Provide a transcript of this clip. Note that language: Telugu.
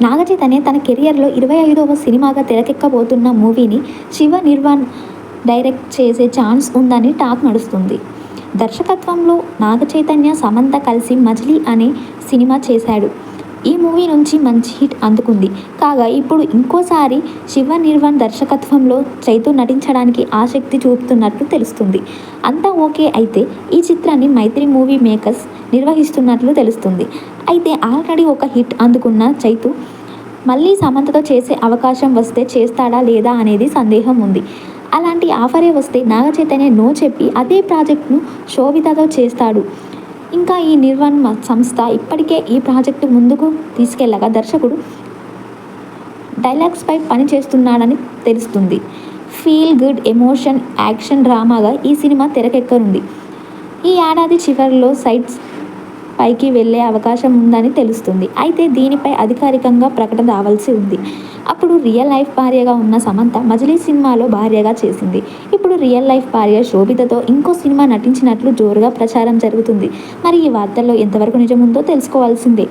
నాగచైతన్య తన కెరియర్లో 25వ సినిమాగా తెరకెక్కబోతున్న మూవీని శివ నిర్వాణ్ డైరెక్ట్ చేసే ఛాన్స్ ఉందని టాక్ నడుస్తుంది. దర్శకత్వంలో నాగచైతన్య, సమంత కలిసి మజిలీ అనే సినిమా చేశాడు. ఈ మూవీ నుంచి మంచి హిట్ అందుకుంది. కాగా ఇప్పుడు ఇంకోసారి శివ నిర్వాణ్ దర్శకత్వంలో చైతు నటించడానికి ఆసక్తి చూపుతున్నట్లు తెలుస్తుంది. అంతా ఓకే అయితే ఈ చిత్రాన్ని మైత్రి మూవీ మేకర్స్ నిర్వహిస్తున్నట్లు తెలుస్తుంది. అయితే ఆల్రెడీ ఒక హిట్ అందుకున్న చైతు మళ్ళీ సమంతతో చేసే అవకాశం వస్తే చేస్తాడా లేదా అనేది సందేహం ఉంది. అలాంటి ఆఫరే వస్తే నాగచైతన్య నో చెప్పి అదే ప్రాజెక్ట్ను శోభితతో చేస్తాడు. ఇంకా ఈ నిర్వాణ్ సంస్థ ఇప్పటికే ఈ ప్రాజెక్టు ముందుకు తీసుకెళ్లగా దర్శకుడు డైలాగ్స్పై పని చేస్తున్నాడని తెలుస్తుంది. ఫీల్ గుడ్ ఎమోషన్ యాక్షన్ డ్రామాగా ఈ సినిమా తెరకెక్కనుంది. ఈ ఏడాది చివరిలో సైట్స్ పైకి వెళ్లే అవకాశం ఉందని తెలుస్తుంది. అయితే దీనిపై అధికారికంగా ప్రకటన రావాల్సి ఉంది. అప్పుడు రియల్ లైఫ్ భార్యగా ఉన్న సమంత మజిలీ సినిమాలో భార్యగా చేసింది. ఇప్పుడు రియల్ లైఫ్ భార్య శోభితతో ఇంకో సినిమా నటించినట్లు జోరుగా ప్రచారం జరుగుతుంది. మరి ఈ వార్తల్లో ఎంతవరకు నిజముందో తెలుసుకోవాల్సిందే.